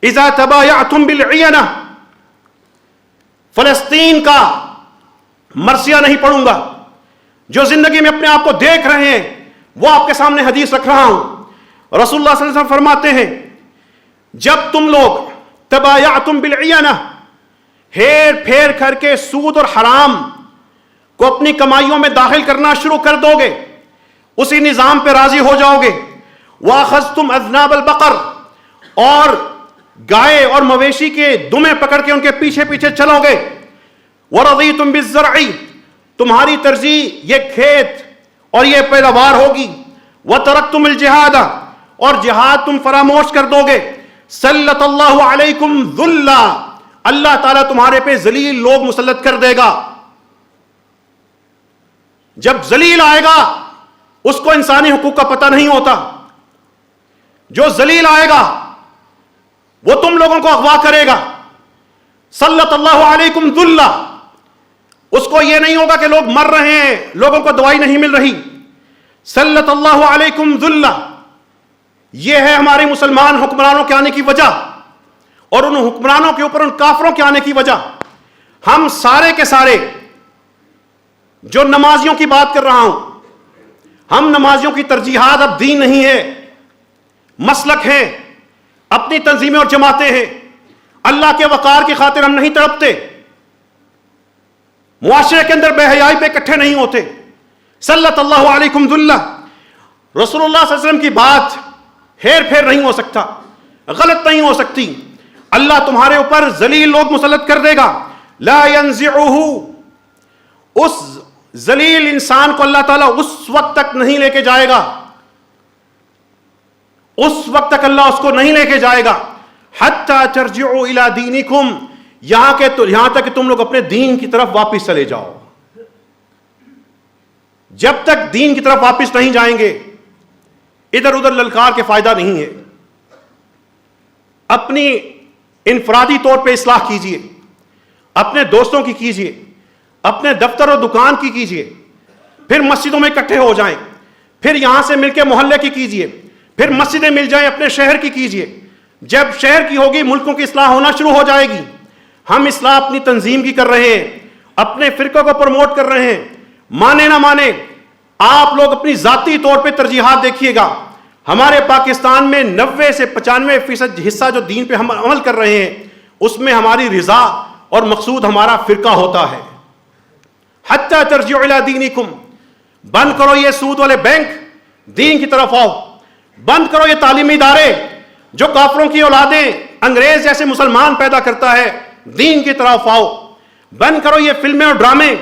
A: اذا تبایعتم بالعینہ, فلسطین کا مرثیہ نہیں پڑھوں گا, جو زندگی میں اپنے آپ کو دیکھ رہے ہیں وہ آپ کے سامنے حدیث رکھ رہا ہوں. رسول اللہ صلی اللہ علیہ وسلم فرماتے ہیں, جب تم لوگ تبایعتم بالعینہ, ہیر پھیر کر کے سود اور حرام کو اپنی کمائیوں میں داخل کرنا شروع کر دو گے, اسی نظام پہ راضی ہو جاؤ گے. وَأَخَذْتُمْ أَذْنَابَ الْبَقَرِ, اور گائے اور مویشی کے دمیں پکڑ کے ان کے پیچھے پیچھے چلو گے. وَرَضِيتُمْ بِالزَّرْعِ, تمہاری ترجیح یہ کھیت اور یہ پیداوار ہوگی. وَتَرَكْتُمُ الْجِهَادَ, اور جہاد تم فراموش کر دو گے. سَلَّطَ اللَّهُ عَلَيْكُمْ ذُلًّا, اللہ تعالیٰ تمہارے پہ ذلیل لوگ مسلط کر دے گا. جب ذلیل آئے گا اس کو انسانی حقوق کا پتہ نہیں ہوتا. جو ذلیل آئے گا وہ تم لوگوں کو اغوا کرے گا. سلط اللہ علیکم ذلہ, اس کو یہ نہیں ہوگا کہ لوگ مر رہے ہیں, لوگوں کو دوائی نہیں مل رہی. سلط اللہ علیکم ذلہ, یہ ہے ہمارے مسلمان حکمرانوں کے آنے کی وجہ, اور ان حکمرانوں کے اوپر ان کافروں کے آنے کی وجہ. ہم سارے کے سارے جو نمازیوں کی بات کر رہا ہوں, ہم نمازیوں کی ترجیحات اب دین نہیں ہے, مسلک ہیں, اپنی تنظیمیں اور جماعتیں ہیں. اللہ کے وقار کی خاطر ہم نہیں تڑپتے, معاشرے کے اندر بے حیائی پہ اکٹھے نہیں ہوتے. سلط اللہ علیکم ذلہ, رسول اللہ صلی اللہ علیہ وسلم کی بات ہیر پھیر نہیں ہو سکتا, غلط نہیں ہو سکتی. اللہ تمہارے اوپر ذلیل لوگ مسلط کر دے گا. لا ينزعه, اس ذلیل انسان کو اللہ تعالیٰ اس وقت تک نہیں لے کے جائے گا, اس وقت تک اللہ اس کو نہیں لے کے جائے گا. حتی ترجعوا الی دینکم, یہاں تک کہ تم لوگ اپنے دین کی طرف واپس چلے جاؤ. جب تک دین کی طرف واپس نہیں جائیں گے, ادھر ادھر للکار کے فائدہ نہیں ہے. اپنی انفرادی طور پہ اصلاح کیجئے, اپنے دوستوں کی کیجئے, اپنے دفتر اور دکان کی کیجئے, پھر مسجدوں میں اکٹھے ہو جائیں, پھر یہاں سے مل کے محلے کی کیجئے, پھر مسجدیں مل جائیں اپنے شہر کی کیجئے. جب شہر کی ہوگی ملکوں کی اصلاح ہونا شروع ہو جائے گی. ہم اصلاح اپنی تنظیم کی کر رہے ہیں, اپنے فرقوں کو پروموٹ کر رہے ہیں. مانے نہ مانے, آپ لوگ اپنی ذاتی طور پہ ترجیحات دیکھیے گا. ہمارے پاکستان میں 90 سے 95% حصہ جو دین پہ ہم عمل کر رہے ہیں, اس میں ہماری رضا اور مقصود ہمارا فرقہ ہوتا ہے. حتی ترجعوا الی دینکم, بند کرو یہ سود والے بینک, دین کی طرف آؤ. بند کرو یہ تعلیمی ادارے جو کافروں کی اولادیں انگریز جیسے مسلمان پیدا کرتا ہے, دین کی طرف آؤ. بند کرو یہ فلمیں اور ڈرامے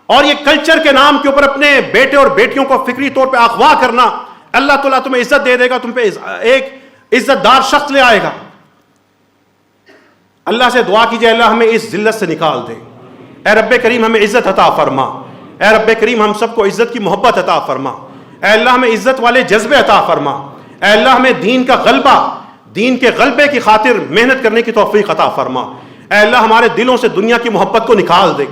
A: اور یہ کلچر کے نام کے اوپر اپنے بیٹے اور بیٹیوں کو فکری طور پہ اغوا کرنا. اللہ تعالیٰ تمہیں عزت دے دے گا, تم پہ ایک عزت دار شخص لے آئے گا. اللہ سے دعا کیجئے اللہ ہمیں اس ذلت سے نکال دے. اے رب کریم ہمیں عزت عطا فرما. اے رب کریم ہم سب کو عزت کی محبت عطا فرما. اے اللہ ہمیں عزت والے جذبے عطا فرما. اے اللہ ہمیں دین کا غلبہ, دین کے غلبے کی خاطر محنت کرنے کی توفیق عطا فرما. اے اللہ ہمارے دلوں سے دنیا کی محبت کو نکال دے.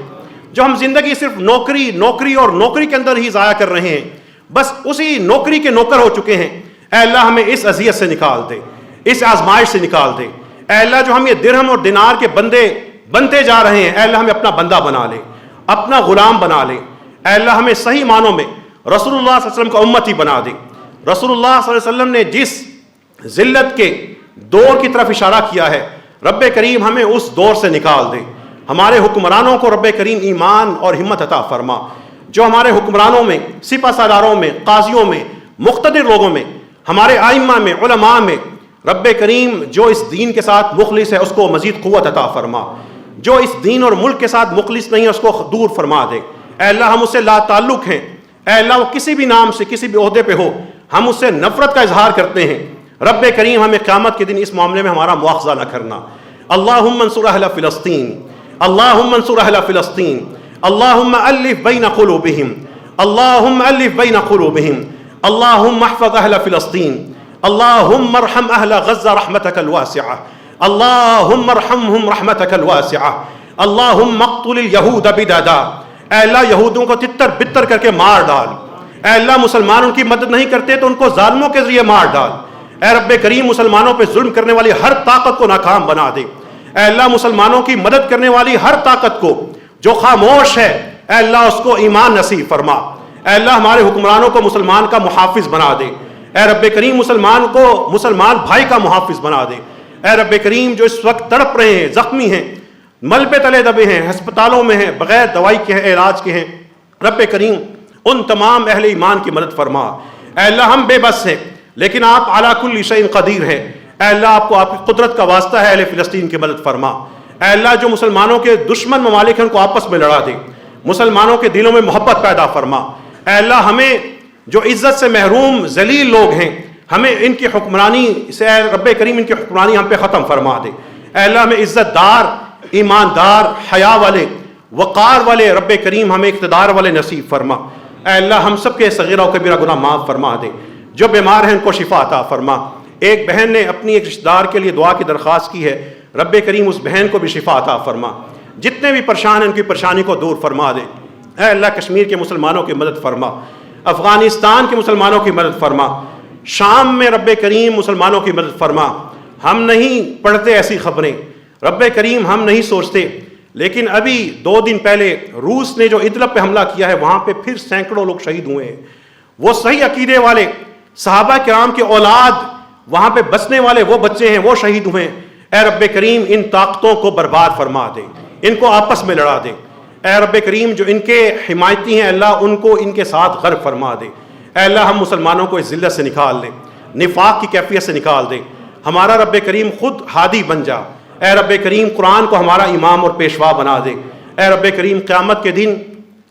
A: جو ہم زندگی صرف نوکری اور نوکری کے اندر ہی ضائع کر رہے ہیں, بس اسی نوکری کے نوکر ہو چکے ہیں, اے اللہ ہمیں اس اذیت سے نکال دے, اس آزمائش سے نکال دے. اے اللہ جو ہم یہ درہم اور دینار کے بندے بنتے جا رہے ہیں, اے اللہ ہمیں اپنا بندہ بنا لے, اپنا غلام بنا لے. اے اللہ ہمیں صحیح معنوں میں رسول اللہ صلی اللہ علیہ وسلم کا امتی بنا دے. رسول اللہ صلی اللہ علیہ وسلم نے جس ذلت کے دور کی طرف اشارہ کیا ہے, رب کریم ہمیں اس دور سے نکال دے. ہمارے حکمرانوں کو رب کریم ایمان اور ہمت عطا فرما. جو ہمارے حکمرانوں میں, سپہ سالاروں میں, قاضیوں میں, مقتدر لوگوں میں, ہمارے ائمہ میں, علماء میں, رب کریم جو اس دین کے ساتھ مخلص ہے اس کو مزید قوت عطا فرما. جو اس دین اور ملک کے ساتھ مخلص نہیں ہے اس کو دور فرما دے. اے اللہ ہم اس سے لا تعلق ہیں, اے اللہ وہ کسی بھی نام سے کسی بھی عہدے پہ ہو, ہم اس سے نفرت کا اظہار کرتے ہیں. رب کریم ہمیں قیامت کے دن اس معاملے میں ہمارا مواخذہ نہ کرنا. اللهم انصر اهل فلسطین، اللهم انصر اهل فلسطین، اللهم الف بین قلوبهم، اللهم الف بین قلوبهم، اللهم احفظ اهل فلسطین، اللهم ارحم اهل غزہ رحمتك الواسعہ، اللهم ارحمهم رحمتك الواسعہ، اللهم اقتل اليہود بددا، اے اللہ یہودوں کو تتر بتر کر کے مار ڈال، اے اللہ مسلمان ان کی مدد نہیں کرتے تو ان کو ظالموں کے ذریعے مار ڈال، اے رب کریم مسلمانوں پہ ظلم کرنے والی ہر طاقت کو ناکام بنا دے، اے اللہ مسلمانوں کی مدد کرنے والی ہر طاقت کو جو خاموش ہے اے اللہ اس کو ایمان نصیب فرما، اے اللہ ہمارے حکمرانوں کو مسلمان کا محافظ بنا دے، اے رب کریم مسلمان کو مسلمان بھائی کا محافظ بنا دے، اے رب کریم جو اس وقت تڑپ رہے ہیں، زخمی ہیں، ملبے تلے دبے ہیں، ہسپتالوں میں ہیں، بغیر دوائی کے ہیں، علاج کے ہیں، رب کریم ان تمام اہل ایمان کی مدد فرما، اے اللہ ہم بے بس ہیں لیکن آپ علی کل شیء قدیر ہیں، اے اللہ آپ کو آپ کی قدرت کا واسطہ ہے، اہل فلسطین کی مدد فرما، اے اللہ جو مسلمانوں کے دشمن ممالک ہیں ان کو آپس میں لڑا دے، مسلمانوں کے دلوں میں محبت پیدا فرما، اے اللہ ہمیں جو عزت سے محروم ذلیل لوگ ہیں ہمیں ان کی حکمرانی سے اے رب کریم ان کی حکمرانی ہم پہ ختم فرما دے، اے اللہ ہمیں عزت دار، ایماندار، حیا والے، وقار والے رب کریم ہمیں اقتدار والے نصیب فرما، اے اللہ ہم سب کے صغیرہ و کبیرہ گناہ معاف فرما دے، جو بیمار ہیں ان کو شفا عطا فرما۔ ایک بہن نے اپنی ایک رشتہ دار کے لیے دعا کی درخواست کی ہے، رب کریم اس بہن کو بھی شفا عطا فرما، جتنے بھی پریشان ہیں ان کی پریشانی کو دور فرما دے، اے اللہ کشمیر کے مسلمانوں کی مدد فرما، افغانستان کے مسلمانوں کی مدد فرما، شام میں رب کریم مسلمانوں کی مدد فرما۔ ہم نہیں پڑھتے ایسی خبریں رب کریم، ہم نہیں سوچتے، لیکن ابھی 2 دن پہلے روس نے جو ادلب پہ حملہ کیا ہے وہاں پہ پھر سینکڑوں لوگ شہید ہوئے ہیں، وہ صحیح عقیدے والے صحابہ کرام کے اولاد وہاں پہ بسنے والے وہ بچے ہیں وہ شہید ہوئے ہیں، اے رب کریم ان طاقتوں کو برباد فرما دے، ان کو آپس میں لڑا دے، اے رب کریم جو ان کے حمایتی ہیں اللہ ان کو ان کے ساتھ غرق فرما دے، اے اللہ ہم مسلمانوں کو اس ذلت سے نکال دے، نفاق کی کیفیت سے نکال دے، ہمارا رب کریم خود ہادی بن جا، اے رب کریم قرآن کو ہمارا امام اور پیشوا بنا دے، اے رب کریم قیامت کے دن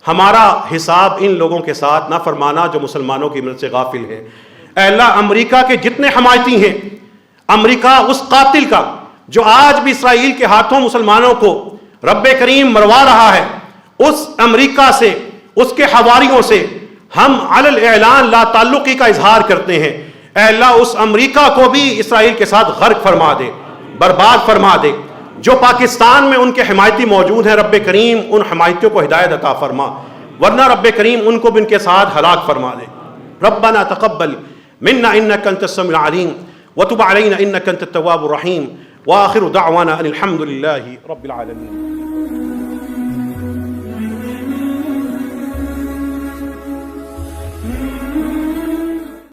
A: ہمارا حساب ان لوگوں کے ساتھ نہ فرمانا جو مسلمانوں کی مدد سے غافل ہیں، اے اللہ امریکہ کے جتنے حمایتی ہیں، امریکہ اس قاتل کا جو آج بھی اسرائیل کے ہاتھوں مسلمانوں کو رب کریم مروا رہا ہے، اس امریکہ سے اس کے حواریوں سے ہم علی الاعلان لا تعلقی کا اظہار کرتے ہیں، اے اللہ اس امریکہ کو بھی اسرائیل کے ساتھ غرق فرما دے، برباد فرما دے، جو پاکستان میں ان کے حمایتی موجود ہیں رب کریم ان حمایتیوں کو ہدایت عطا فرما، ورنہ رب کریم ان کو بھی ان کے ساتھ ہلاک فرما دے۔ ربنا تقبل منا انك انت السميع العليم وتب علينا انك انت التواب الرحيم واخر دعوانا ان الحمد لله رب العالمين۔